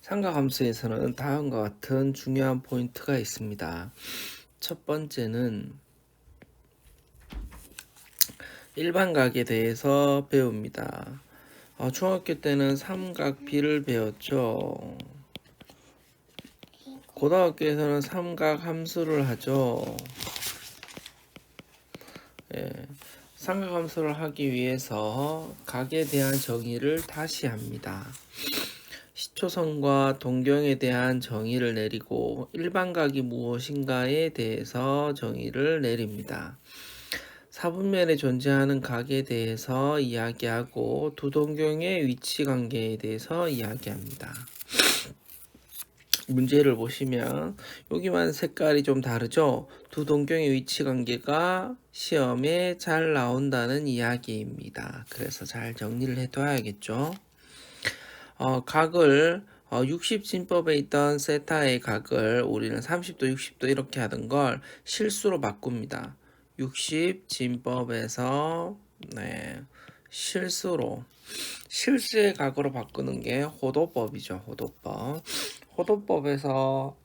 삼각함수에서는 다음과 같은 중요한 포인트가 있습니다. 첫 번째는 일반각에 대해서 배웁니다. 중학교 때는 삼각비를 배웠죠. 고등학교에서는 삼각함수를 하죠. 예, 삼각함수를 하기 위해서 각에 대한 정의를 다시 합니다. 시초선과 동경에 대한 정의를 내리고 일반각이 무엇인가에 대해서 정의를 내립니다. 사분면에 존재하는 각에 대해서 이야기하고 두 동경의 위치 관계에 대해서 이야기합니다. 문제를 보시면 여기만 색깔이 좀 다르죠? 두 동경의 위치 관계가 시험에 잘 나온다는 이야기입니다. 그래서 잘 정리를 해둬야겠죠? 각을 60진법에 있던 세타의 각을 우리는 30도, 60도 이렇게 하던 걸 실수로 바꿉니다. 60진법에서 실수의 각으로 바꾸는 게 호도법이죠. 호도법에서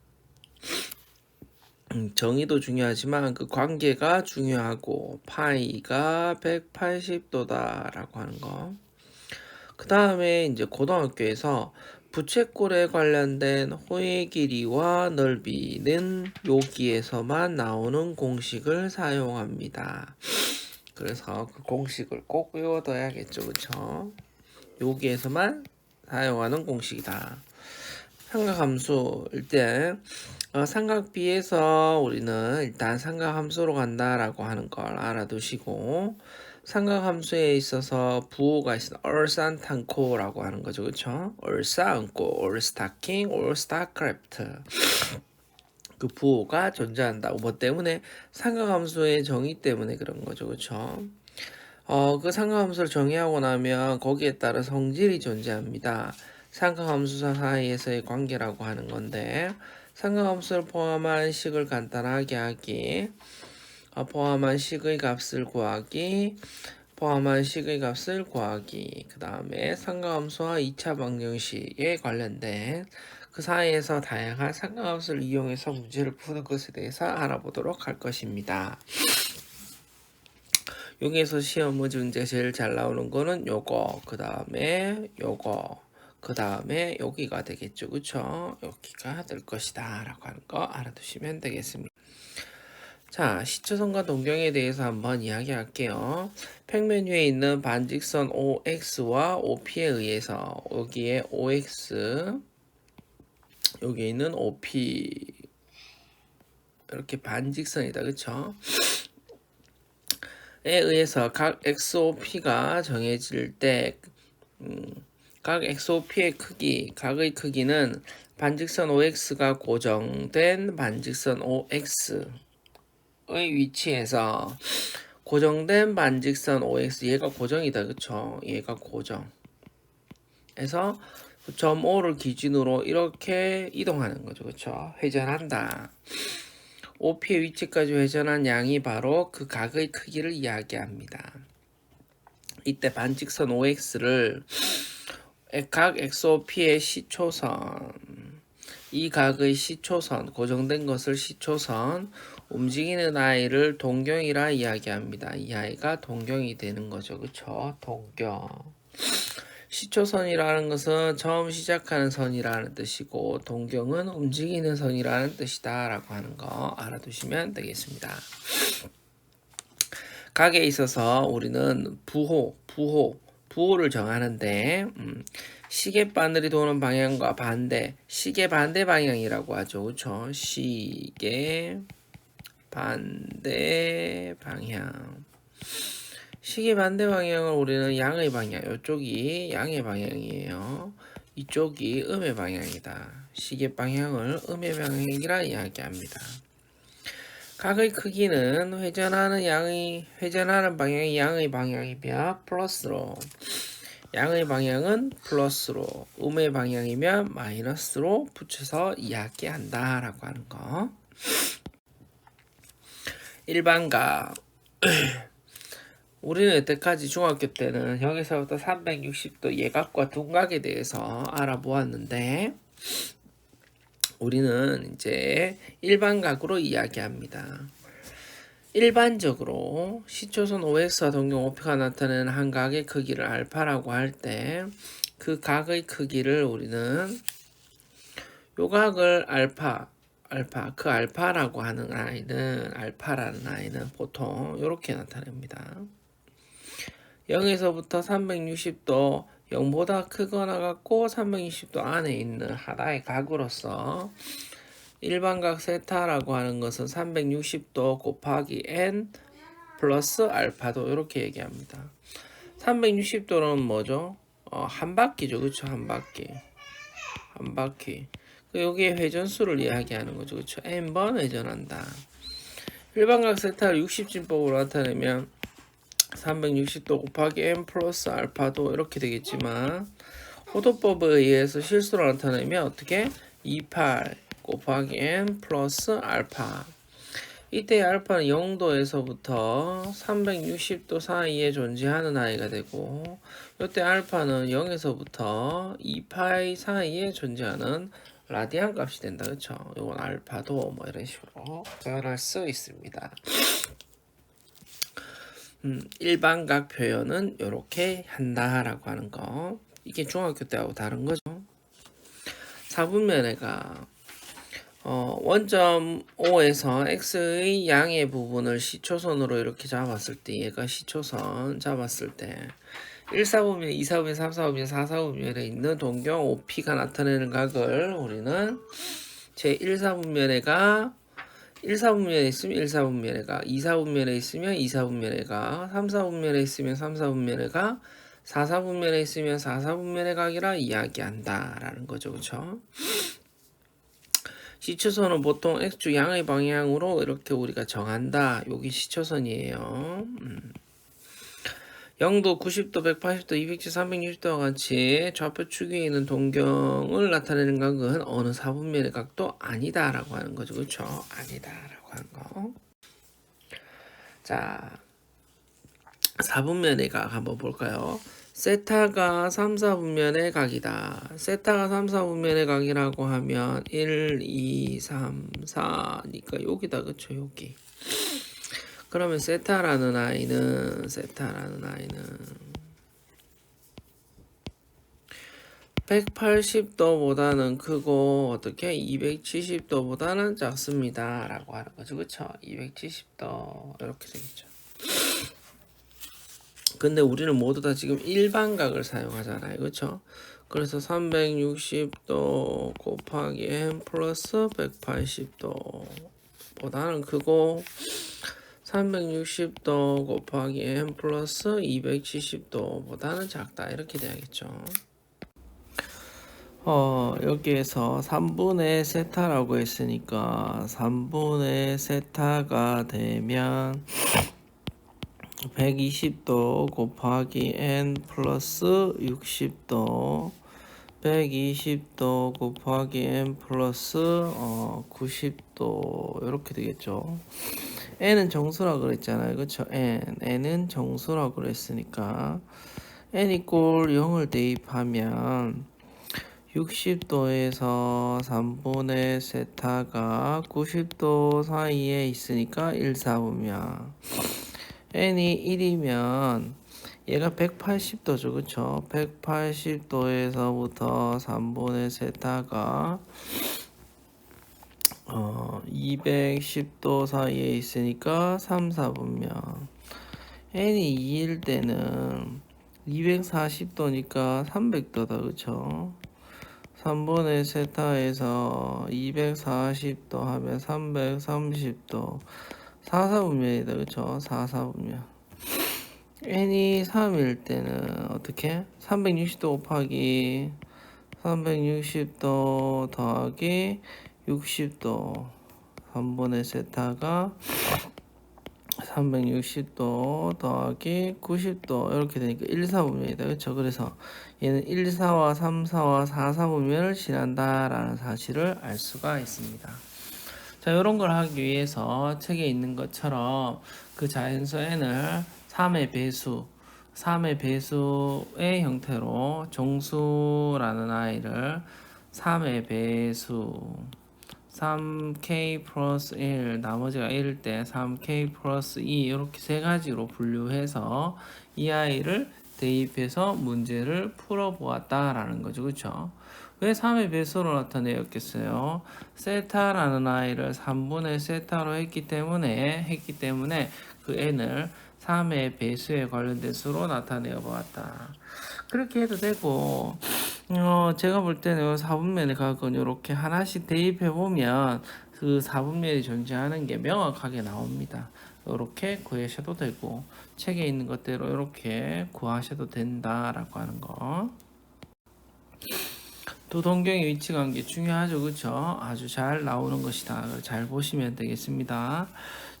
정의도 중요하지만 그 관계가 중요하고 파이가 180도다라고 하는 거. 그 다음에 이제 고등학교에서 부채꼴에 관련된 호의 길이와 넓이는 여기에서만 나오는 공식을 사용합니다. 그래서 그 공식을 꼭 외워둬야겠죠, 그쵸? 여기에서만 사용하는 공식이다. 삼각함수일 때 삼각비에서 우리는 일단 삼각함수로 간다라고 하는 걸 알아두시고 삼각함수에 있어서 부호가 있어 얼싸안탄코라고 하는 거죠, 그렇죠? 얼싸안고, 얼스타킹, 얼스타크래프트 그 부호가 존재한다. 뭐 때문에 삼각함수의 정의 때문에 그런 거죠, 그렇죠? 그 삼각함수를 정의하고 나면 거기에 따라 성질이 존재합니다. 삼각함수 사이에서의 관계라고 하는 건데 삼각함수를 포함한 식을 간단하게 하기, 포함한 식의 값을 구하기, 그 다음에 삼각함수와 2차 방정식에 관련된 그 사이에서 다양한 삼각함수를 이용해서 문제를 푸는 것에 대해서 알아보도록 할 것입니다. 여기에서 시험 문제가 제일 잘 나오는 거는 요거, 그 다음에 요거, 그 다음에 여기가 되겠죠. 그쵸? 여기가 될 것이다 라고 하는 거 알아두시면 되겠습니다. 자, 시초선과 동경에 대해서 한번 이야기할게요. 평면 위에 있는 반직선 OX와 OP에 의해서 여기에 OX, 여기에 있는 OP 이렇게 반직선이다. 그쵸? 에 의해서 각 XOP가 정해질 때 각 XOP의 크기, 각의 크기는 반직선 OX가 고정된 반직선 OX의 위치에서 고정된 반직선 OX, 얘가 고정이다. 그쵸? 얘가 고정. 해서 점 O를 기준으로 이렇게 이동하는 거죠. 그쵸? 회전한다. OP의 위치까지 회전한 양이 바로 그 각의 크기를 이야기합니다. 이때 반직선 OX를 각 XOP의 시초선, 이 각의 시초선, 고정된 것을 시초선, 움직이는 아이를 동경이라 이야기합니다. 이 아이가 동경이 되는 거죠. 그쵸? 동경. 시초선이라는 것은 처음 시작하는 선이라는 뜻이고 동경은 움직이는 선이라는 뜻이다 라고 하는 거 알아두시면 되겠습니다. 각에 있어서 우리는 부호를 정하는데 시계바늘이 도는 방향과 반대, 시계 반대 방향이라고 하죠. 그렇죠? 시계 반대 방향. 시계 반대 방향을 우리는 양의 방향, 이쪽이 양의 방향이에요. 이쪽이 음의 방향이다. 시계 방향을 음의 방향이라 이야기합니다. 각의 크기는 회전하는 방향이 양의 방향이면 플러스로, 양의 방향은 플러스로, 음의 방향이면 마이너스로 붙여서 이야기한다 라고 하는 거. 일반각. 우리는 여태까지 중학교 때는 여기서부터 360도 예각과 둔각에 대해서 알아보았는데 우리는 이제 일반각으로 이야기합니다. 일반적으로 시초선 OX와 동경 OP가 나타내는 한 각의 크기를 알파라고 할 때 그 각의 크기를 우리는 요 각을 알파, 그 알파라고 하는 알파라는 아이는 보통 이렇게 나타냅니다. 0에서부터 360도 0보다 크거나 같고 360도 안에 있는 하나의 각으로서 일반각 세타라고 하는 것은 360도 곱하기 n 플러스 알파도 이렇게 얘기합니다. 360도는 뭐죠? 한 바퀴죠. 그렇죠? 한 바퀴. 여기에 회전수를 이야기하는 거죠. 그렇죠? n번 회전한다. 일반각 세타를 60진법으로 나타내면 360도 곱하기 n 플러스 알파도 이렇게 되겠지만 호도법에 의해서 실수로 나타내면 어떻게? 28 곱하기 n 플러스 알파. 이때 알파는 0도에서부터 360도 사이에 존재하는 아이가 되고 이때 알파는 0에서부터 2파이 사이에 존재하는 라디안 값이 된다. 그렇죠? 이건 알파도 뭐 이런 식으로 표현할 수 있습니다. 일반각 표현은 이렇게 한다라고 하는 거. 이게 중학교 때하고 다른 거죠. 4분면회가 원점 O에서 X의 양의 부분을 시초선으로 이렇게 잡았을 때 얘가 시초선 잡았을 때 1사분면, 2사분면, 3사분면, 4사분면에 있는 동경 OP가 나타내는 각을 우리는 제1사분면회가 1사분면에 있으면 1사분면회가 2사분면에 있으면 2사분면회가 3사분면에 있으면 3사분면회가 4사분면에 있으면 4사분면의 각이라 이야기한다라는 거죠. 그렇죠? 시초선은 보통 X축 양의 방향으로 이렇게 우리가 정한다. 여기 시초선이에요. 0도, 90도, 180도, 270, 360도와 같이 좌표축에 있는 동경을 나타내는 각은 어느 사분면의 각도 아니다라고 하는 거죠. 그렇죠? 아니다라고 하는 거. 자, 4분면의 각 한번 볼까요? 세타가 3, 4분면의 각이다. 세타가 3, 4분면의 각이라고 하면 1, 2, 3, 4니까 여기다. 그쵸? 여기. 그러면 세타라는 아이는 180도보다는 크고 어떻게 270도보다는 작습니다 라고 하는 거죠. 그쵸? 270도 이렇게 되겠죠. 근데 우리는 모두 다 지금 일반각을 사용하잖아요. 그쵸? 그래서 360도 곱하기 n 플러스 180도 보다는 크고 360도 곱하기 n 플러스 270도 보다는 작다. 이렇게 돼야겠죠. 여기에서 3분의 세타라고 했으니까 3분의 세타가 되면 120도 곱하기 n 플러스 60도 120도 곱하기 n 플러스 90도 이렇게 되겠죠. n은 정수라고 그랬잖아요. 그쵸? n은 정수라고 그랬으니까 n 이꼴 0을 대입하면 60도에서 3분의 세타가 90도 사이에 있으니까 1사분면 n이 1이면 얘가 180도죠. 그쵸? 180도에서부터 3분의 세타가 210도 사이에 있으니까 3, 4분면 n이 2일 때는 240도니까 300도다. 그쵸? 3분의 세타에서 240도 하면 330도 4사분면이다. 그쵸? 4사분면 n이 3일 때는 어떻게? 360도 곱하기 360도 더하기 60도 3분의 세타가 360도 더하기 90도 이렇게 되니까 1, 4분면이다. 그렇죠? 그래서 얘는 1, 4와 3, 4와 4, 4분면을 지난다라는 사실을 알 수가 있습니다. 자, 이런 걸 하기 위해서 책에 있는 것처럼 그 자연수 n을 3의 배수의 형태로 정수라는 아이를 3의 배수 3k 플러스 1 나머지가 1일 때 3k 플러스 2 이렇게 세 가지로 분류해서 이 아이를 대입해서 문제를 풀어보았다라는 거죠. 그렇죠? 왜 3의 배수로 나타내었겠어요? 세타라는 아이를 3분의 세타로 했기 때문에 그 n을 3의 배수에 관련된 수로 나타내어 보았다. 그렇게 해도 되고 제가 볼 때는 4분면의 각은 이렇게 하나씩 대입해 보면 그 4분면이 존재하는 게 명확하게 나옵니다. 이렇게 구하셔도 되고 책에 있는 것대로 이렇게 구하셔도 된다라고 하는 거. 두 동경의 위치 관계 중요하죠, 그렇죠? 아주 잘 나오는 것이다. 잘 보시면 되겠습니다.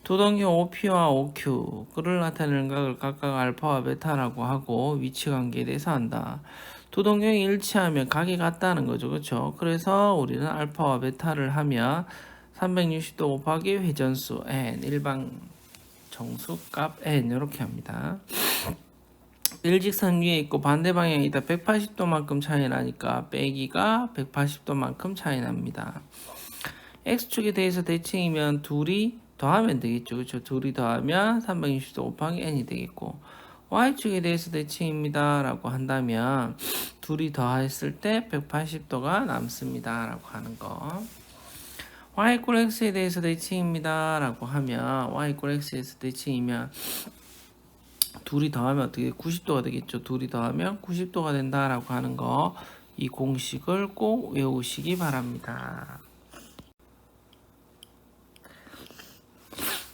두 동경 OP와 OQ를 나타내는 각을 각각 알파와 베타라고 하고 위치 관계에 대해서 한다. 두 동경이 일치하면 각이 같다는 거죠, 그렇죠? 그래서 우리는 알파와 베타를 하면 360도 곱하기 회전수 n 일방 정수값 n 이렇게 합니다. 일직선 위에 있고 반대 방향이다 180도만큼 차이 나니까 빼기가 180도만큼 차이 납니다. x축에 대해서 대칭이면 둘이 더하면 되겠죠. 그렇죠? 둘이 더하면 360도 곱하기 n이 되겠고 y축에 대해서 대칭입니다 라고 한다면 둘이 더했을 때 180도가 남습니다 라고 하는 거. y = x에 대해서 대칭입니다 라고 하면 y = x에서 대칭이면 둘이 더하면 어떻게 90도가 되겠죠. 둘이 더하면 90도가 된다라고 하는 거, 이 공식을 꼭 외우시기 바랍니다.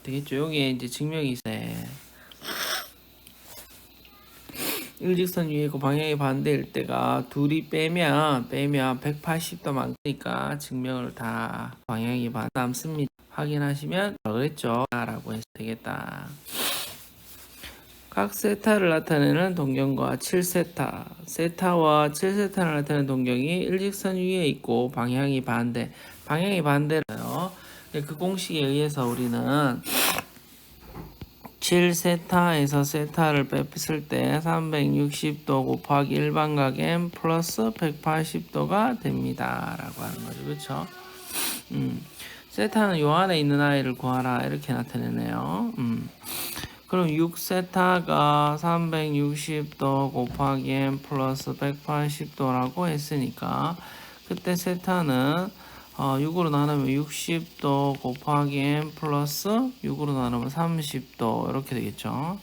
되겠죠. 여기에 이제 증명이 있어요. 일직선 위에 있고 방향이 반대일 때가 둘이 빼면 180도 많으니까 증명을 다 방향이 반 남습니다. 확인하시면 그랬죠 라고 해서 되겠다. 각 세타를 나타내는 동경과 7세타, 세타와 7세타를 나타내는 동경이 일직선 위에 있고 방향이 반대라요. 그 공식에 의해서 우리는 7세타에서 세타를 뺐을 때 360도 곱하기 일반각 m 플러스 180도가 됩니다. 라고 하는 거죠. 그렇죠? 세타는 요 안에 있는 아이를 구하라 이렇게 나타내네요. 그럼 6세타가 360도 곱하기 m 플러스 180도라고 했으니까 그때 세타는 6으로 나누면 60도 곱하기 m 플러스 6으로 나누면 30도 이렇게 되겠죠.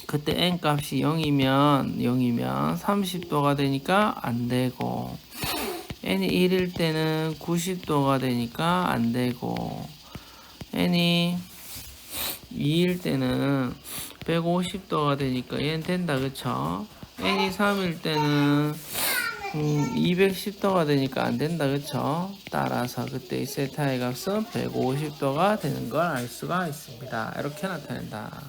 그때 n 값이 0이면 30도가 되니까 안 되고 n이 1일 때는 90도가 되니까 안 되고 n이 2일 때는 150도가 되니까 얘는 된다 그쵸? n이 3일 때는 210도가 되니까 안 된다 그쵸? 따라서 그때 이 세타의 값은 150도가 되는 걸 알 수가 있습니다. 이렇게 나타낸다.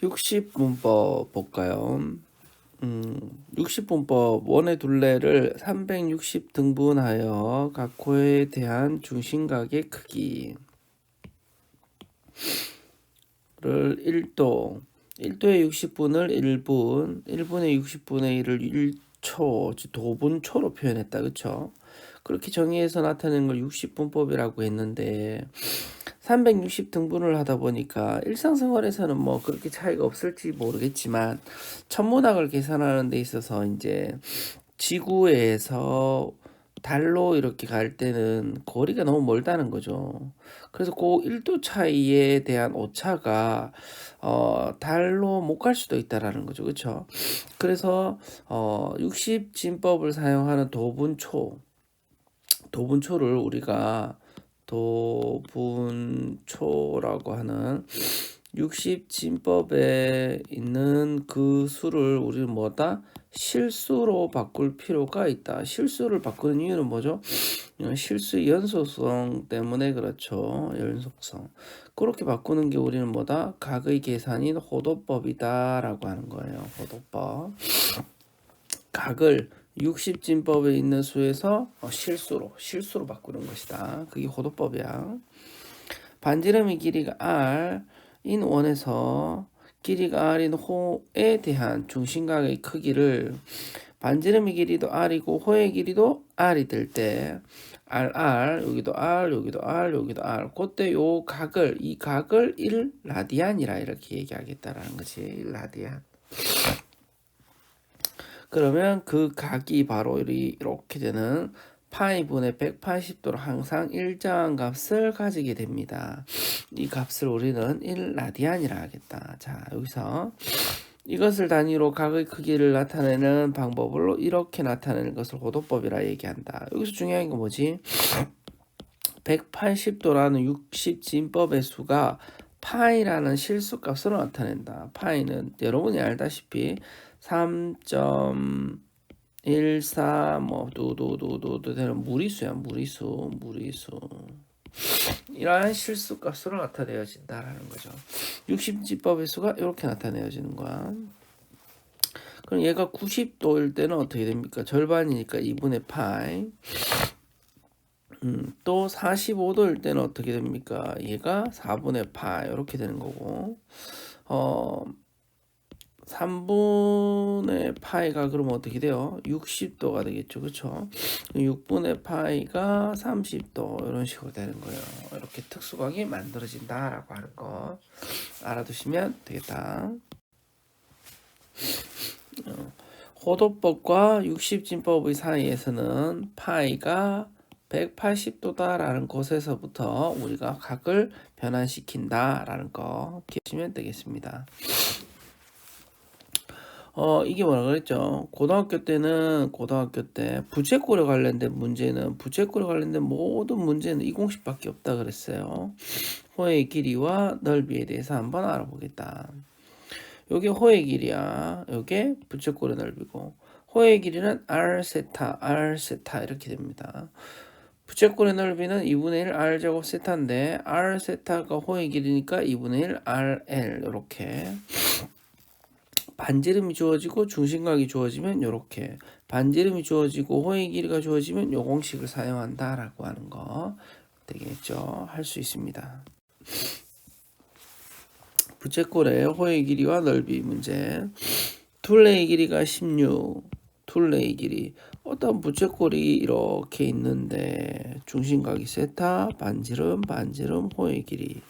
60분법 볼까요? 60분법 원의 둘레를 360 등분하여 각 코에 대한 중심각의 크기를 1도 1도의 60분을 1분 1분의 60분의 1을 1초 도분초로 표현했다 그쵸? 그렇게 정의해서 나타내는 걸 60분법이라고 했는데 360 등분을 하다 보니까 일상생활에서는 뭐 그렇게 차이가 없을지 모르겠지만 천문학을 계산하는 데 있어서 이제 지구에서 달로 이렇게 갈 때는 거리가 너무 멀다는 거죠. 그래서 그 1도 차이에 대한 오차가 달로 못 갈 수도 있다라는 거죠. 그렇죠? 그래서 60 진법을 사용하는 도분초를 우리가 도분초라고 하는 60 진법에 있는 그 수를 우리는 뭐다? 실수로 바꿀 필요가 있다. 실수를 바꾸는 이유는 뭐죠? 실수 연속성 때문에 그렇죠. 연속성. 그렇게 바꾸는 게 우리는 뭐다? 각의 계산인 호도법이다 라고 하는 거예요. 호도법. 각을 60진법에 있는 수에서 실수로 바꾸는 것이다. 그게 호도법이야. 반지름의 길이가 r인 원에서 길이가 r인 호에 대한 중심각의 크기를 반지름의 길이도 r이고 호의 길이도 r이 될 때 r 여기도 r 여기도 r 여기도 r 그때 이 각을 1라디안이라 이렇게 얘기하겠다라는 거지. 1라디안. 그러면 그 각이 바로 이렇게 되는 파이분의 180도로 항상 일정한 값을 가지게 됩니다. 이 값을 우리는 1라디안이라 하겠다. 자, 여기서 이것을 단위로 각의 크기를 나타내는 방법으로 이렇게 나타내는 것을 호도법이라 얘기한다. 여기서 중요한 건 뭐지? 180도라는 60진법의 수가 파이라는 실수값으로 나타낸다. 파이는 여러분이 알다시피 3.14 뭐 도도도도 되는 무리수야. 무리수. 이러한 실수값으로 나타내어진다라는 거죠. 60진법의 수가 이렇게 나타내어지는 거야. 그럼 얘가 90도일 때는 어떻게 됩니까? 절반이니까 2분의 파이. 또 45도일 때는 어떻게 됩니까? 얘가 4분의 파이 이렇게 되는 거고 3분의 파이가 그러면 어떻게 돼요? 60도가 되겠죠. 그렇죠? 6분의 파이가 30도 이런 식으로 되는 거예요. 이렇게 특수각이 만들어진다라고 하는 거 알아두시면 되겠다. 호도법과 60진법의 사이에서는 파이가 180도다라는 곳에서부터 우리가 각을 변환시킨다라는 거 기억하시면 되겠습니다. 이게 뭐라 그랬죠? 고등학교 때 부채꼴에 관련된 모든 문제는 이 공식밖에 없다 그랬어요. 호의 길이와 넓이에 대해서 한번 알아보겠다. 요게 호의 길이야. 요게 부채꼴의 넓이고 호의 길이는 r 세타 이렇게 됩니다. 부채꼴의 넓이는 2분의 1 r 제곱 세타인데 r 세타가 호의 길이니까 2분의 1 rl 이렇게 반지름이 주어지고 중심각이 주어지면 이렇게 반지름이 주어지고 호의 길이가 주어지면 요 공식을 사용한다라고 하는 거 되겠죠. 할 수 있습니다. 부채꼴의 호의 길이와 넓이 문제. 둘레의 길이가 16. 둘레의 길이 어떤 부채꼴이 이렇게 있는데 중심각이 세타, 반지름, 호의 길이.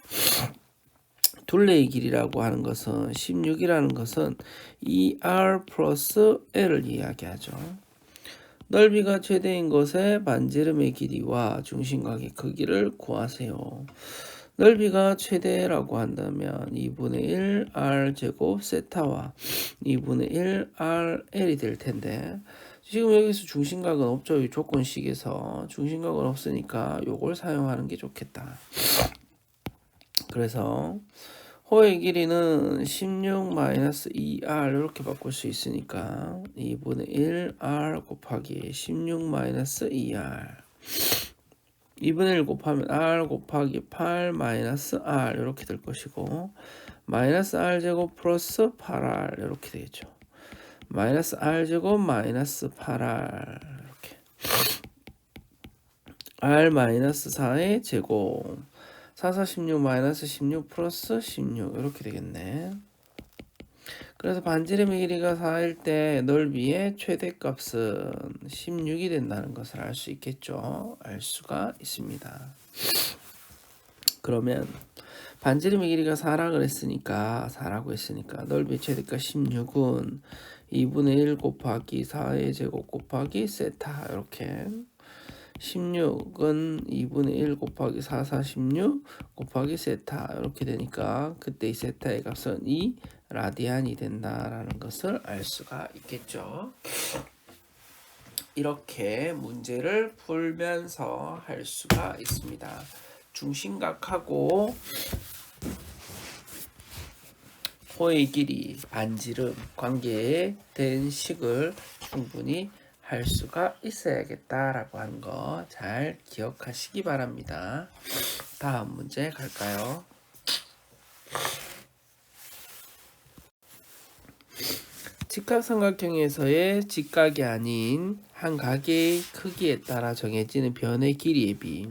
둘레의 길이라고 하는 것은 16이라는 것은 2r 플러스 l을 이야기하죠. 넓이가 최대인 것의 반지름의 길이와 중심각의 크기를 구하세요. 넓이가 최대라고 한다면 2분의 1 r 제곱 세타와 2분의 1 rl이 될 텐데 지금 여기서 중심각은 없죠. 이 조건식에서 중심각은 없으니까 요걸 사용하는 게 좋겠다. 그래서 호의 길이는 16-2r 이렇게 바꿀 수 있으니까 2분의 1r 곱하기 16-2r 2분의 1 곱하면 r 곱하기 8-r 이렇게 될 것이고 마이너스 r 제곱 플러스 8r 이렇게 되겠죠. 마이너스 r 제곱 마이너스 8r 이렇게 r 마이너스 4의 제곱 4, 16 마이너스 16 플러스 16 이렇게 되겠네. 그래서 반지름의 길이가 4일 때 넓이의 최대값은 16이 된다는 것을 알 수 있겠죠. 알 수가 있습니다. 그러면 반지름의 길이가 4라고 했으니까 넓이의 최대값 16은 2분의 1 곱하기 4의 제곱 곱하기 세타 이렇게 16은 2분의 1 곱하기 4, 16 곱하기 세타 이렇게 되니까 그때 이 세타의 값은 2 라디안이 된다라는 것을 알 수가 있겠죠. 이렇게 문제를 풀면서 할 수가 있습니다. 중심각하고 호의 길이, 반지름 관계에 대한 식을 충분히 할 수가 있어야겠다라고 하는 거 잘 기억하시기 바랍니다. 다음 문제 갈까요? 직각삼각형에서의 직각이 아닌 한 각의 크기에 따라 정해지는 변의 길이의 비.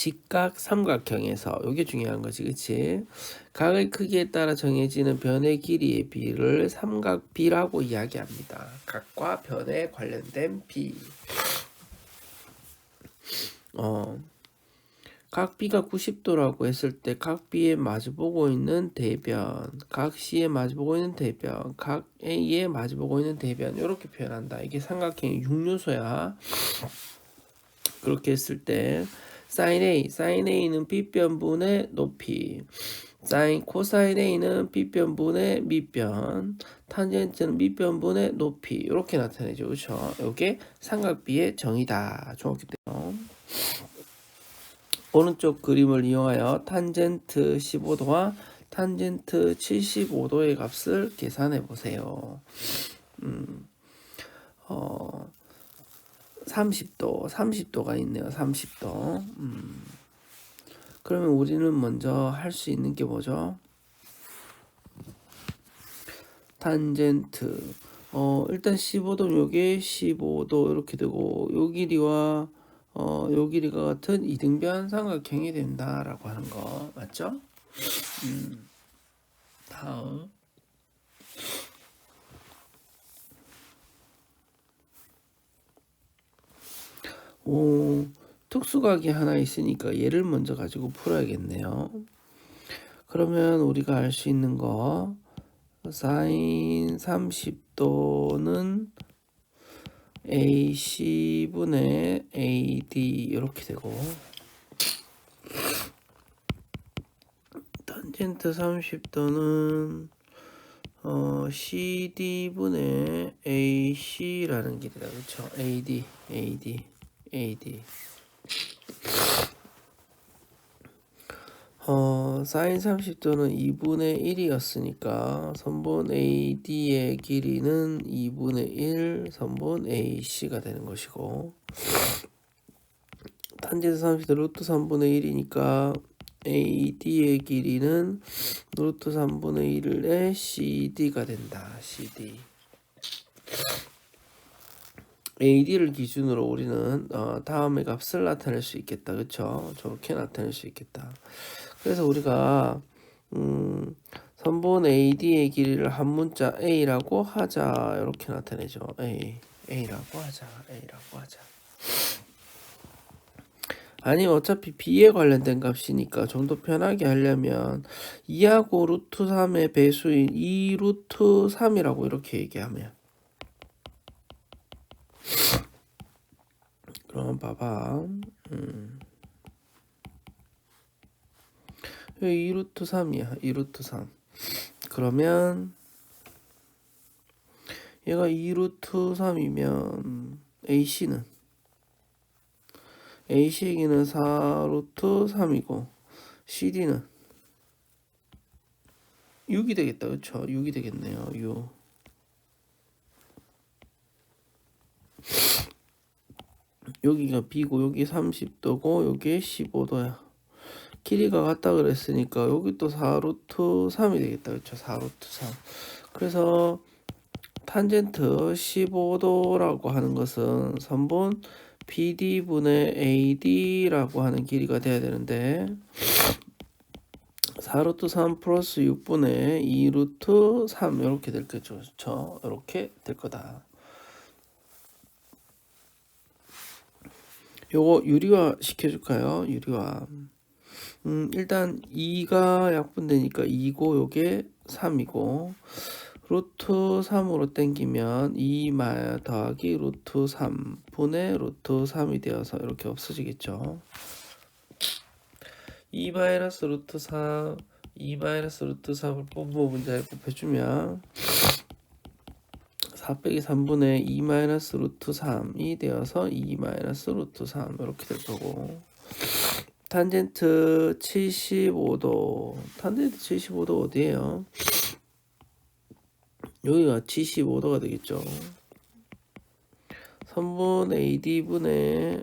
직각 삼각형에서 이게 중요한 거지, 그치? 각의 크기에 따라 정해지는 변의 길이의 비를 삼각비라고 이야기합니다. 각과 변에 관련된 비. 각 B가 90도라고 했을 때 각 B에 마주보고 있는 대변, 각 C에 마주보고 있는 대변, 각 A에 마주보고 있는 대변 이렇게 표현한다. 이게 삼각형의 6요소야. 그렇게 했을 때 sin A는 B변분의 높이, 코사인 A는 B변분의 밑변, 탄젠트는 밑변분의 높이 이렇게 나타내죠. 그렇죠? 이게 삼각비의 정의다. 정확히 돼요. 오른쪽 그림을 이용하여 탄젠트 15도와 탄젠트 75도의 값을 계산해 보세요. 30도가 있네요. 30도. 그러면 우리는 먼저 할 수 있는 게 뭐죠? 탄젠트. 일단 15도 요게 15도 이렇게 되고 요 길이와 요 길이가 같은 이등변 삼각형이 된다라고 하는 거 맞죠? 다음 특수각이 하나 있으니까 얘를 먼저 가지고 풀어야겠네요. 그러면 우리가 알 수 있는 거 sin 30도는 AC분의 AD 이렇게 되고 탄젠트 30도는 CD분의 AC라는 길이다. 그렇죠? AD sin 30도는 2분의 1이었으니까 선분 AD의 길이는 2분의 1 선분 AC가 되는 것이고 탄젠트 30도 루트 3분의 1이니까 AD의 길이는 루트 3분의 1의 CD가 된다. CD. AD를 기준으로 우리는 다음의 값을 나타낼 수 있겠다. 그쵸? 저렇게 나타낼 수 있겠다. 그래서 우리가 선분 AD의 길이를 한 문자 A라고 하자. 이렇게 나타내죠. A라고 하자. 아니 어차피 B에 관련된 값이니까 좀 더 편하게 하려면 2하고 루트 3의 배수인 2 루트 3이라고 이렇게 얘기하면 그럼 봐봐 2 루트 3이야 2 루트 3 그러면 얘가 2 루트 3이면 AC는 AC의 길이는 4 루트 3이고 CD는 6이 되겠다. 그쵸? 6이 되겠네요. 6. 여기가 B고 여기 30도고 여기 15도야. 길이가 같다 그랬으니까 여기 또 4 루트 3이 되겠다. 그쵸? 4 루트 3. 그래서 탄젠트 15도라고 하는 것은 선분 BD분의 AD라고 하는 길이가 돼야 되는데 4루트 3 플러스 6분의 2루트 3 이렇게 될 거죠. 그렇죠? 이렇게 될 거다. 요거 유리화 시켜줄까요? 유리화. 일단 2가 약분되니까 2고 요게 3이고 루트 3으로 땡기면 2 더하기 루트 3 분의 루트 3이 되어서 이렇게 없어지겠죠. 2 마이너스 루트 3 2 마이너스 루트 3을 분모 문자에 곱해주면 4 빼기 3분의 2 마이너스 루트 3이 되어서 2 마이너스 루트 3 이렇게 될 거고 탄젠트 75도 탄젠트 75도 어디에요? 여기가 75도가 되겠죠. 선분 AD분의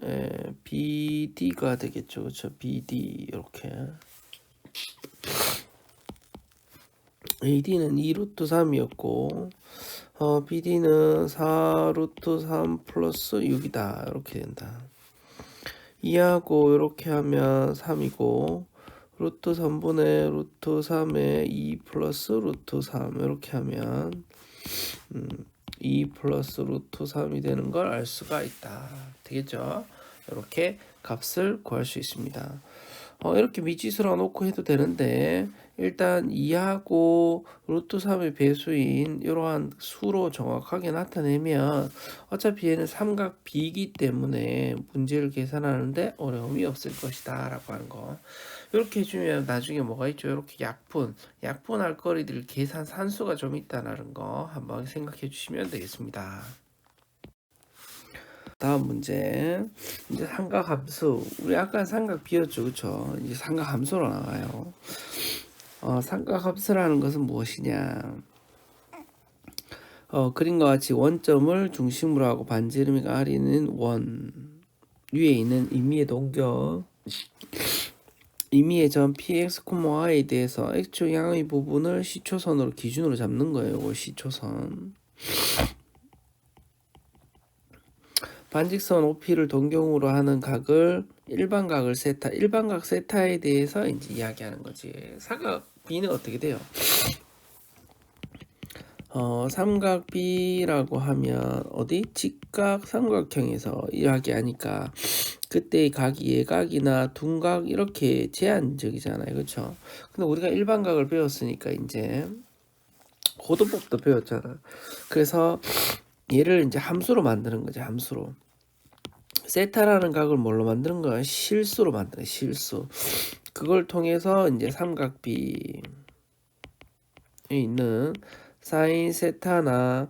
BD가 되겠죠. 그렇죠? BD 이렇게 AD는 2 루트 3이었고 BD는 4 루트 3 플러스 6이다. 이렇게 된다. 2하고 이렇게 하면 3이고 루트 3분의 루트 3에 2 플러스 루트 3 이렇게 하면 2 플러스 루트 3이 되는 걸 알 수가 있다. 되겠죠? 이렇게 값을 구할 수 있습니다. 이렇게 미지수로 놓고 해도 되는데 일단 2하고 루트 3의 배수인 이러한 수로 정확하게 나타내면 어차피 얘는 삼각 B이기 때문에 문제를 계산하는데 어려움이 없을 것이다 라고 하는 거. 이렇게 해주면 나중에 뭐가 있죠? 이렇게 약분할 거리들 계산 산수가 좀 있다는 거 한번 생각해 주시면 되겠습니다. 다음 문제. 이제 삼각함수. 우리 아까 삼각 비었죠, 그쵸? 이제 삼각함수로 나와요. 삼각함수라는 것은 무엇이냐? 그림과 같이 원점을 중심으로 하고 반지름이가 R이는 원 위에 있는 임의의 동격 임의의 점 px, y에 대해서 x축 양의 부분을 시초선으로 기준으로 잡는 거예요. 이거 시초선. 반직선 OP를 동경으로 하는 각을 일반각을 세타, 일반각 세타에 대해서 이제 이야기하는 거지. 삼각 B는 어떻게 돼요? 삼각 B라고 하면 어디? 직각 삼각형에서 이야기하니까 그때의 각이 예각이나 둔각 이렇게 제한적이잖아요. 그렇죠? 근데 우리가 일반각을 배웠으니까 이제 고도법도 배웠잖아. 그래서 얘를 이제 함수로 만드는 거지. 함수로. 세타라는 각을 뭘로 만드는 거야? 실수로 만드는 실수. 그걸 통해서 이제 삼각비에 있는 사인 세타나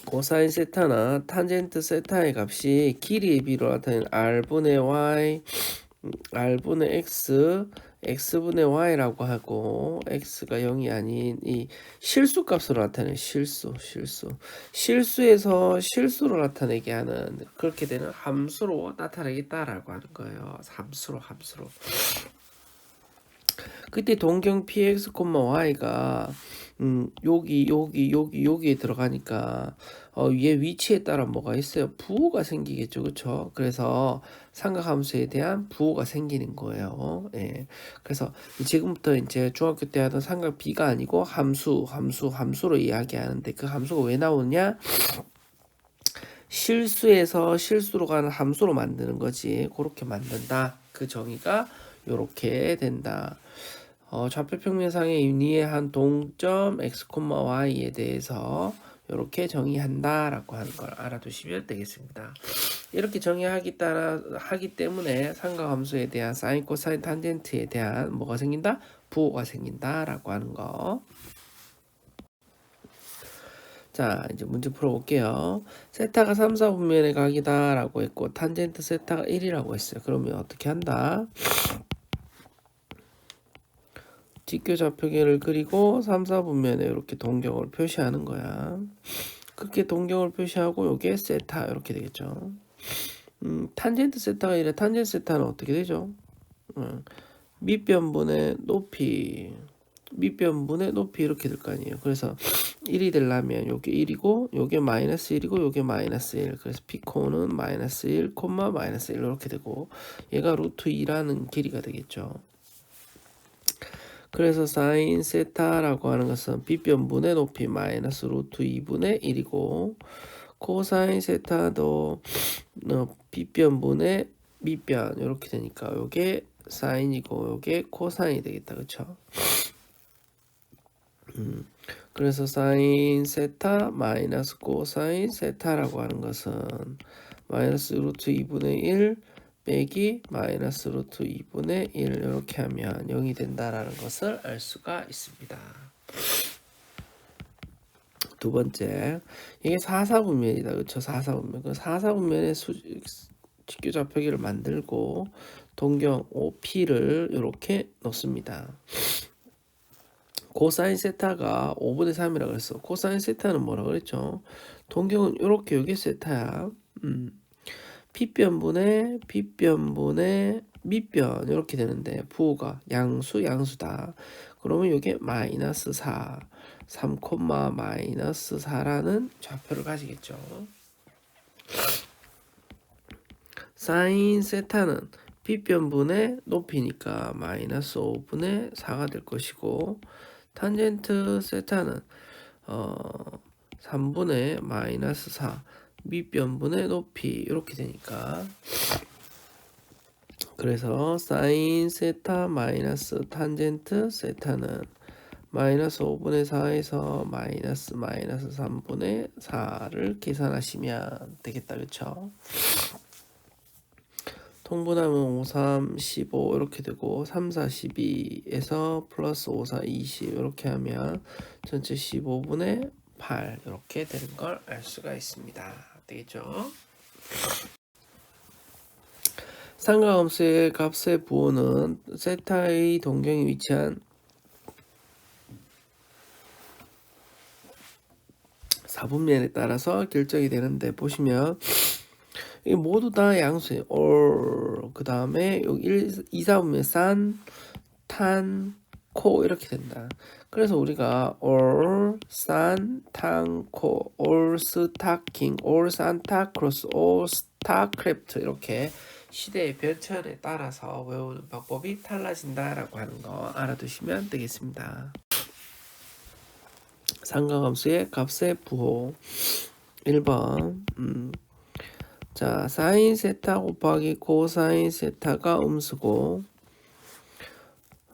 코사인 세타나 탄젠트 세타의 값이 길이의 비로 나타낸 r분의 y, r분의 x, x분의 y라고 하고 x가 0이 아닌 이 실수값으로 나타내는 실수에서 실수로 나타내게 하는 그렇게 되는 함수로 나타내겠다라고 하는 거예요. 함수로 그때 동경 px, y가 여기에 들어가니까 얘 위치에 따라 뭐가 있어요? 부호가 생기겠죠, 그렇죠? 그래서 삼각함수에 대한 부호가 생기는 거예요. 예. 그래서 지금부터 이제 중학교 때 하던 삼각 B가 아니고 함수로 이야기하는데 그 함수가 왜 나오냐? 실수에서 실수로 가는 함수로 만드는 거지. 그렇게 만든다. 그 정의가 요렇게 된다. 좌표평면상의 인위의 한 동점 x, y에 대해서 이렇게 정의한다 라고 하는 걸 알아두시면 되겠습니다. 이렇게 정의하기 때문에 삼각함수에 대한 사인, 코사인, 탄젠트에 대한 뭐가 생긴다? 부호가 생긴다 라고 하는 거. 자, 이제 문제 풀어볼게요. 세타가 3, 4분면의 각이다 라고 했고 탄젠트 세타가 1이라고 했어요. 그러면 어떻게 한다? 직교 좌표계를 그리고 3, 4분면에 이렇게 동경을 표시하는 거야. 그렇게 동경을 표시하고 요게 세타 이렇게 되겠죠. 탄젠트 세타가 이래. 탄젠트 세타는 어떻게 되죠? 밑변분의 높이 이렇게 될 거 아니에요. 그래서 1이 되려면 요게 1이고 요게 마이너스 1이고 요게 마이너스 1. 그래서 피코는 마이너스 1, 마이너스 1 이렇게 되고 얘가 루트 2라는 길이가 되겠죠. 그래서 사인 세타라고 하는 것은 빗변분의 높이 마이너스 루트 2분의 1이고 코사인 세타도 빗변분의 밑변 이렇게 되니까 요게 사인이고 요게 코사인이 되겠다. 그쵸? 그래서 사인 세타 마이너스 코사인 세타라고 하는 것은 마이너스 루트 2분의 1 빼기 마이너스 루트 2분의 1 이렇게 하면 0이 된다라는 것을 알 수가 있습니다. 두 번째, 이게 4사분면이다. 그렇죠? 4사분면. 그 4사분면의 직교 좌표기를 만들고 동경 OP를 이렇게 넣습니다. 코사인 세타가 5분의 3이라고 그랬어. 코사인 세타는 뭐라고 그랬죠? 동경은 이렇게 여기 세타야. P변분의 밑변 이렇게 되는데 부호가 양수다. 그러면 이게 마이너스 4, 3, 마이너스 4라는 좌표를 가지겠죠. 사인 세타는 빗변분의 높이니까 마이너스 5분의 4가 될 것이고 탄젠트 세타는 3분의 마이너스 4 밑변분의 높이 이렇게 되니까 그래서 사인 세타 마이너스 탄젠트 세타는 마이너스 5분의 4에서 마이너스 3분의 4를 계산하시면 되겠다. 그쵸? 통분하면 5, 3, 15 이렇게 되고 3, 4, 12에서 플러스 5, 4, 20 이렇게 하면 전체 15분의 8 이렇게 되는 걸 알 수가 있습니다. 되겠죠? 삼각함수의 값의 부호는 세타의 동경에 위치한 4분면에 따라서 결정이 되는데 보시면 이 모두 다 양수예요. 그 다음에 여기 2, 4분면 산, 탄, 코 이렇게 된다. 그래서 우리가 올, 산, 탄, 코, 올 스타킹, 올 산타 크로스, 올 스타크래프트 이렇게 시대의 변천에 따라서 외우는 방법이 달라진다라고 하는 거 알아두시면 되겠습니다. 삼각함수의 값의 부호 1번 자 사인 세타 곱하기 코사인 세타가 음수고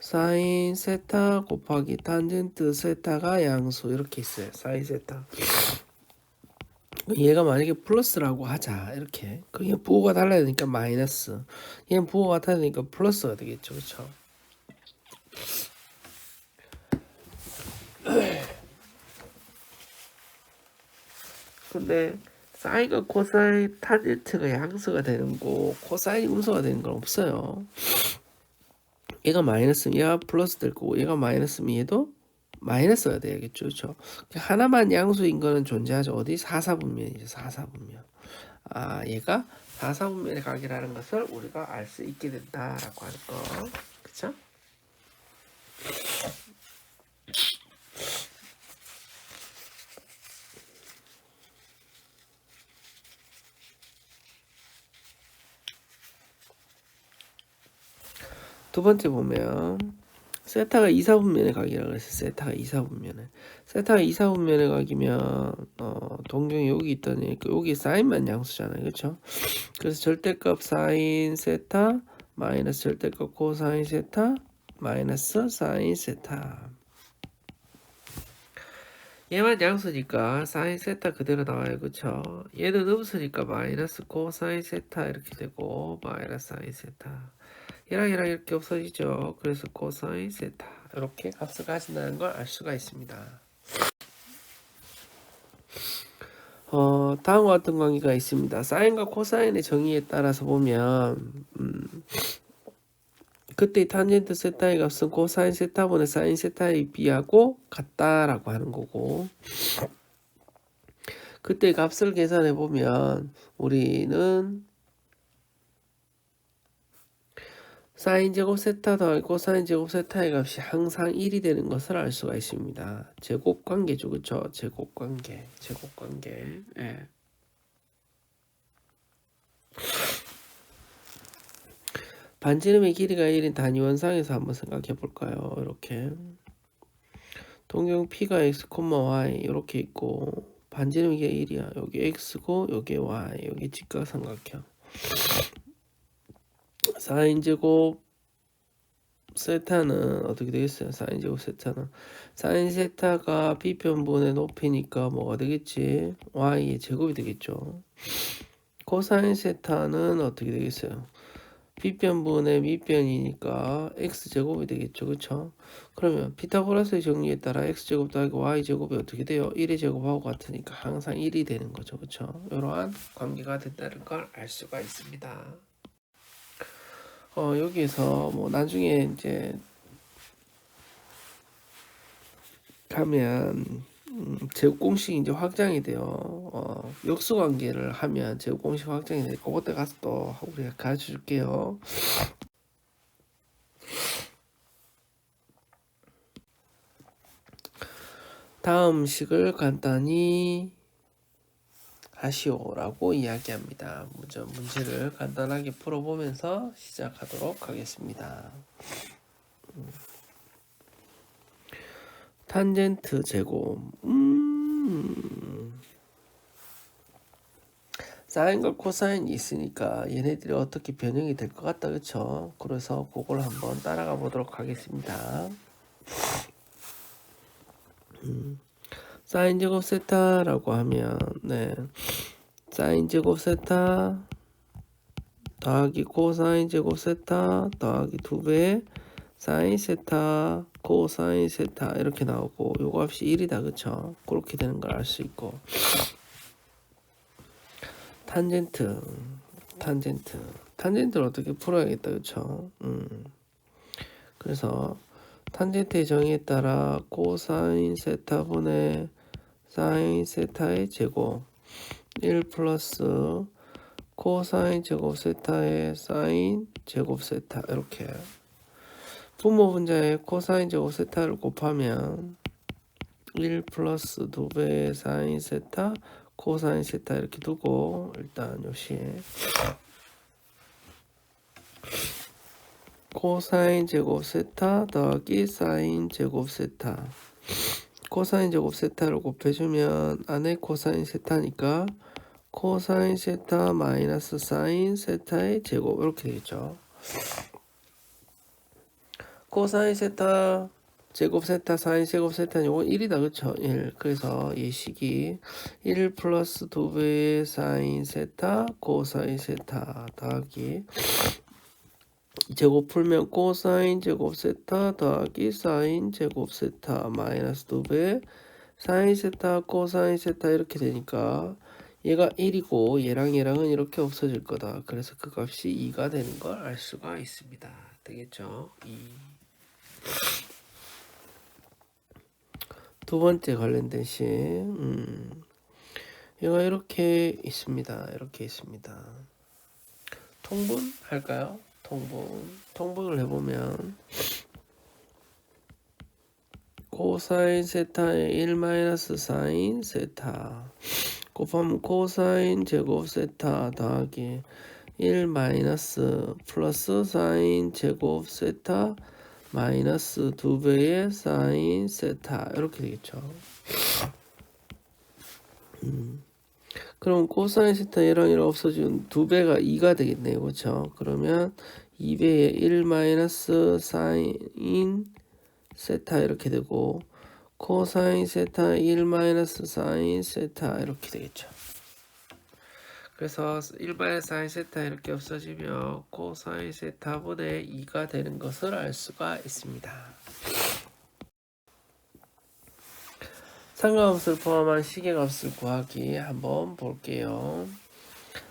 사인 세타 곱하기 탄젠트 세타가 양수 이렇게 있어요. 사인 세타 얘가 만약에 플러스라고 하자 이렇게 그게 부호가 달라야 되니까 마이너스 얘는 부호가 달라니까 플러스가 되겠죠. 그렇죠? 근데 사인과 코사인 탄젠트가 양수가 되는 거 코사인이 음수가 되는 건 없어요. 얘가 마이너스면 얘가 플러스 될 거고 얘가 마이너스면 얘도 마이너스가 돼야겠죠. 그렇죠? 하나만 양수인 거는 존재하죠. 어디? 4사분면이죠. 4사분면. 아 얘가 4사분면의 각이라는 것을 우리가 알 수 있게 된다라고 하는 거. 그쵸? 두 번째 보면 세타가 2사분면의 각이라고 했어요. 세타가 2사분면의 세타가 2사분면의 각이면 동경이 여기 있다니까 여기 사인만 양수잖아요. 그렇죠? 그래서 절대값 사인 세타 마이너스 절대값 코사인 세타 마이너스 사인 세타 얘만 양수니까 사인 세타 그대로 나와요. 그쵸? 얘는 음수니까 마이너스 코사인 세타 이렇게 되고 마이너스 사인 세타 얘랑 이렇게 없어지죠. 그래서 코사인 세타 이렇게 값을 가진다는 걸 알 수가 있습니다. 다음과 같은 관계가 있습니다. 사인과 코사인의 정의에 따라서 보면 그때 탄젠트 세타의 값은 코사인 세타분의 사인 세타에 비하고 같다라고 하는 거고 그때 값을 계산해 보면 우리는 사인 제곱 세타 더하기 코사인 제곱 세타의 값이 항상 1이 되는 것을 알 수가 있습니다. 제곱 관계죠. 그쵸? 제곱 관계. 예. 반지름의 길이가 1인 단위 원상에서 한번 생각해 볼까요? 이렇게 동경 P가 X, Y 이렇게 있고 반지름이 1이야. 여기 X고 여기 Y 여기 직각삼각형 사인 제곱 세타는 어떻게 되겠어요? 사인 제곱 세타는 사인 세타가 B편분의 높이니까 뭐가 되겠지? Y의 제곱이 되겠죠. 코사인 세타는 어떻게 되겠어요? B편분의 밑변이니까 X제곱이 되겠죠. 그쵸? 그러면 피타고라스의 정리에 따라 X제곱 더하기 Y제곱이 어떻게 돼요? 1의 제곱하고 같으니까 항상 1이 되는 거죠. 그쵸? 이러한 관계가 된다는 걸 알 수가 있습니다. 여기에서 뭐 나중에 이제 가면 제곱 공식이 이제 확장이 돼요. 역수 관계를 하면 제곱 공식 확장이 되니까 그때 가서 또 우리가 가르쳐 줄게요. 다음 식을 간단히 하시오라고 이야기합니다. 먼저 문제를 간단하게 풀어보면서 시작하도록 하겠습니다. 탄젠트 제곱. 사인과 코사인이 있으니까 얘네들이 어떻게 변형이 될 것 같다, 그쵸? 그래서 그걸 한번 따라가 보도록 하겠습니다. 사인 제곱 세타라고 하면, 네, 사인 제곱 세타 더하기 코사인 제곱 세타 더하기 2배 사인 세타 코사인 세타 이렇게 나오고 요거 값이 1이다, 그쵸? 그렇게 되는 걸 알 수 있고, 탄젠트를 어떻게 풀어야겠다, 그쵸? 그래서 탄젠트의 정의에 따라 코사인 세타분의 사인 세타의 제곱 1 플러스 코사인 제곱 세타의 사인 제곱 세타, 이렇게 분모 분자에 코사인 제곱 세타를 곱하면 1 플러스 2배의 사인 세타 코사인 세타 이렇게 두고, 일단 요시에 코사인 제곱 세타 더하기 사인 제곱 세타, 코사인 제곱 세타를 곱해주면 안에 코사인 세타니까 코사인 세타 마이너스 사인 세타의 제곱, 이렇게 되겠죠. 코사인 세타 제곱 세타 사인 제곱 세타는 요건 1이다, 그쵸? 1. 그래서 예식이 1 플러스 2배의 사인 세타 코사인 세타 더하기 제곱 풀면 코사인 제곱 세타 더하기 사인 제곱 세타 마이너스 2배 사인 세타 코사인 세타 이렇게 되니까 얘가 1이고 얘랑은 이렇게 없어질 거다. 그래서 그 값이 2가 되는 걸 알 수가 있습니다. 되겠죠? 2. 두 번째 관련된 식, 얘가 이렇게 있습니다. 이렇게 있습니다. 통분할까요? 통분을 해보면 코사인 세타의 1 마이너스 사인 세타 곱하면 코사인 제곱 세타 더하기 1 마이너스 플러스 사인 제곱 세타 마이너스 2배의 사인 세타 이렇게 되겠죠. 그럼 코사인 세타 얘랑 없어지면 2배가 2가 되겠네요, 그렇죠? 그러면 2배의 1 마이너스 사인 세타 이렇게 되고 코사인 세타 1 마이너스 사인 세타 이렇게 되겠죠. 그래서 1 마이너스 사인 세타 이렇게 없어지면 코사인 세타분의 2가 되는 것을 알 수가 있습니다. 상관함수를 포함한 식의 값을 구하기 한번 볼게요.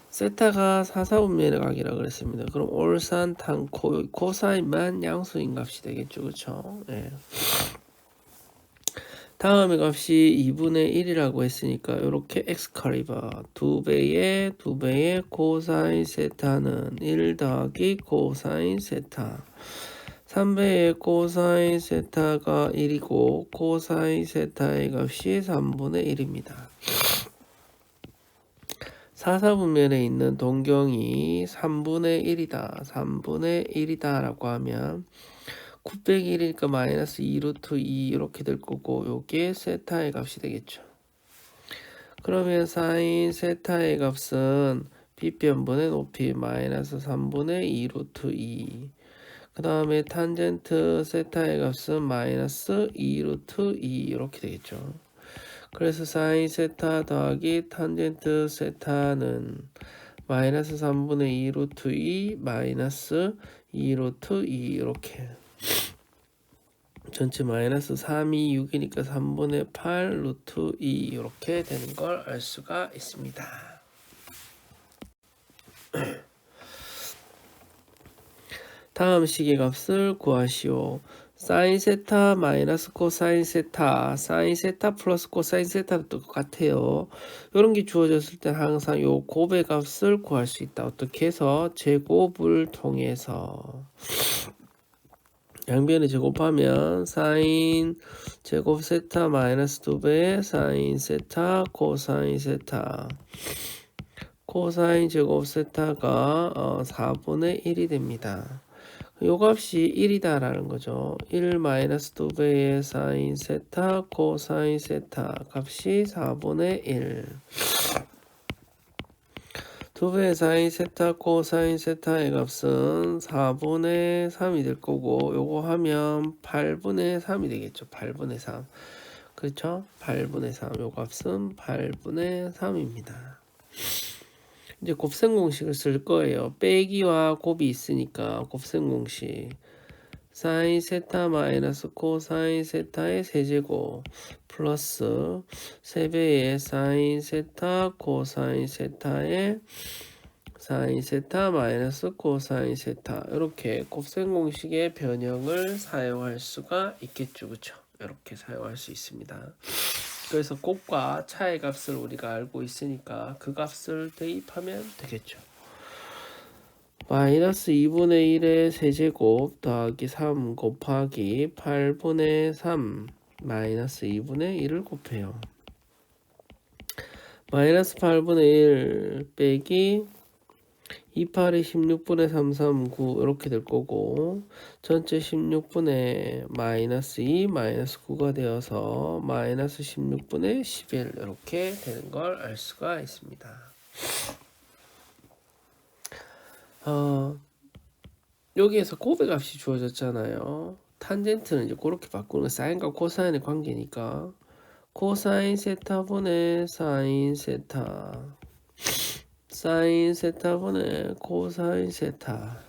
세타가 4사분면의 각이라 그랬습니다. 그럼 올산탄 코사인만 양수인 값이 되겠죠, 그렇죠? 네. 다음의 값이 2분의 1이라고 했으니까 이렇게 엑스칼리버 2배의 코사인 세타는 1 더하기 코사인 세타 3배의 코사인 세타가 1이고 코사인 세타의 값이 3분의 1입니다. 4사분면에 있는 동경이 3분의 1이다 라고 하면 9 빼기 1이니까 마이너스 2 루트 2 이렇게 될 거고 요게 세타의 값이 되겠죠. 그러면 사인 세타의 값은 빗변분의 높이 마이너스 3분의 2 루트 2. 그 다음에 탄젠트 세타의 값은 마이너스 2 루트 2 이렇게 되겠죠. 그래서 사인 세타 더하기 탄젠트 세타는 마이너스 3분의 2 루트 2 마이너스 2 루트 2 이렇게 전체 마이너스 3이 6이니까 3분의 8 루트 2 이렇게 되는 걸 알 수가 있습니다. 다음 식의 값을 구하시오. 사인 세타 마이너스 코사인 세타 사인 세타 플러스 코사인 세타도 똑같아요. 이런 게 주어졌을 때 항상 요 곱의 값을 구할 수 있다. 어떻게 해서 제곱을 통해서 양변에 제곱하면 사인 제곱 세타 마이너스 2배의 사인 세타 코사인 세타 코사인 제곱 세타가 4분의 1이 됩니다. 요 값이 1이다 라는 거죠. 1 마이너스 2배의 사인 세타 코사인 세타 값이 4분의 1. 2배의 사인 세타 코사인 세타의 값은 4분의 3이 될 거고, 요거 하면 8분의 3이 되겠죠. 8분의 3. 그렇죠? 8분의 3. 요 값은 8분의 3입니다. 이제 곱셈 공식을 쓸 거예요. 빼기와 곱이 있으니까 곱셈 공식. 사인 세타 마이너스 코사인 세타의 세제곱 플러스 3배의 사인 세타 코사인 세타의 사인 세타 마이너스 코사인 세타, 이렇게 곱셈 공식의 변형을 사용할 수가 있겠죠. 그쵸? 이렇게 사용할 수 있습니다. 그래서 곱과 차의 값을 우리가 알고 있으니까 그 값을 대입하면 되겠죠. 마이너스 2분의 1의 세제곱 더하기 3 곱하기 8분의 3 마이너스 2분의 1을 곱해요. 마이너스 8분의 1 빼기 28이 16분의 339 이렇게 될 거고, 전체 16분의 마이너스 2 마이너스 9가 되어서 마이너스 16분의 11 이렇게 되는 걸 알 수가 있습니다. 여기에서 곱의 값이 주어졌잖아요. 탄젠트는 이제 그렇게 바꾸는 사인과 코사인의 관계니까 코사인 세타분의 사인 세타 사인 세타분의 코사인 세타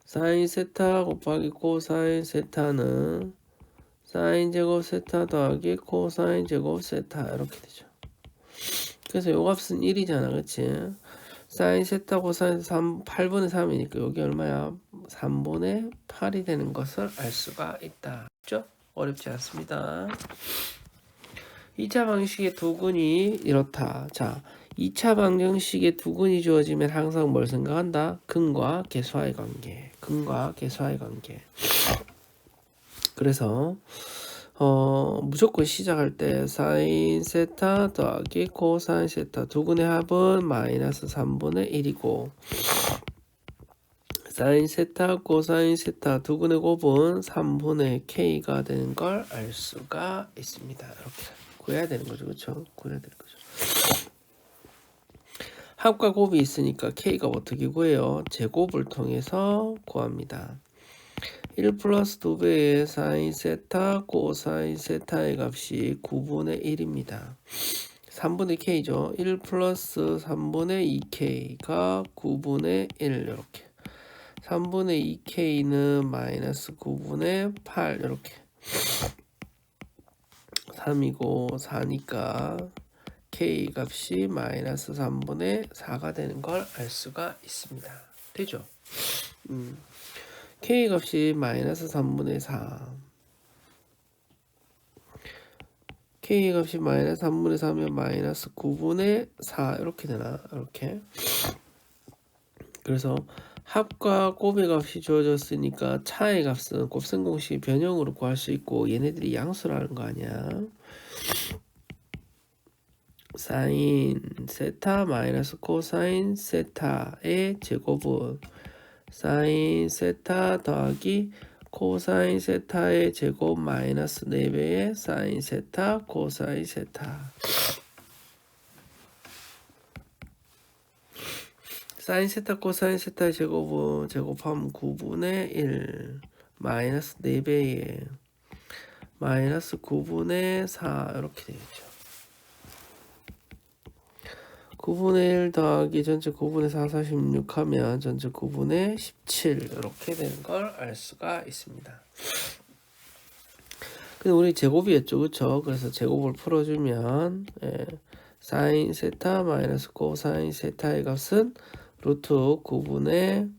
사인 세타 곱하기 코사인 세타는 사인 제곱 세타 더하기 코사인 제곱 세타 이렇게 되죠. 그래서 요 값은 1이잖아. 그치? 사인 세타 코사인 8분의 3이니까 여기 얼마야? 3분의 8이 되는 것을 알 수가 있다. 그죠? 어렵지 않습니다. 2차 방정식의 두근이 이렇다. 자, 2차 방정식의 두근이 주어지면 항상 뭘 생각한다? 근과 계수와의 관계. 근과 계수와의 관계. 그래서 무조건 시작할 때 사인 세타 더하기 코사인 세타 두근의 합은 마이너스 3분의 1이고, 사인 세타 코사인 세타 두근의 곱은 3분의 k가 되는 걸 알 수가 있습니다. 이렇게 구해야 되는 거죠. 그렇죠? 구해야 되는 거죠. 합과 곱이 있으니까 k가 어떻게 구해요? 제곱을 통해서 구합니다. 1 플러스 2배의 사인 세타 코사인 세타의 값이 9분의 1입니다. 3분의 k죠. 1 플러스 3분의 2k가 9분의 1 이렇게. 3분의 2k는 마이너스 9분의 8 이렇게. 3이고 4니까 k 값이 마이너스 3분의 4가 되는 걸 알 수가 있습니다. 되죠? k 값이 마이너스 3분의 4 k 값이 마이너스 3분의 4면 마이너스 9분의 4 이렇게 되나? 이렇게. 그래서 합과 곱의 값이 주어졌으니까 차의 값은 곱셈 공식 변형으로 구할 수 있고, 얘네들이 양수라는 거 아니야. 사인 세타 마이너스 코사인 세타의 제곱은 사인 세타 더하기 코사인 세타의 제곱 마이너스 4배의 사인 세타 코사인 세타. 사인 세타 코사인 세타의 제곱은 제곱하면 9분의 1 마이너스 4배의 마이너스 9분의 4 이렇게 되겠죠. 9분의 1 더하기 전체 9분의 4 46 하면 전체 9분의 17 이렇게 되는 걸 알 수가 있습니다. 근데 우리 제곱이었죠. 그쵸? 그래서 제곱을 풀어주면 사인 세타 마이너스 코사인 세타의 값은 루트 9분의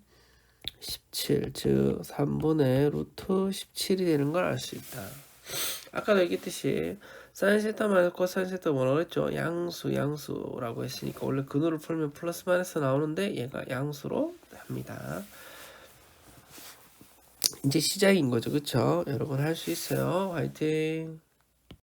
17, 즉 3분의 루트 17이 되는 걸 알 수 있다. 아까도 얘기했듯이 사인 세타 마이너스 코사인 세타 뭐라고 했죠? 양수라고 했으니까 원래 근호를 풀면 플러스 마이너스 나오는데 얘가 양수로 합니다. 이제 시작인 거죠. 그쵸? 여러분 할 수 있어요. 화이팅!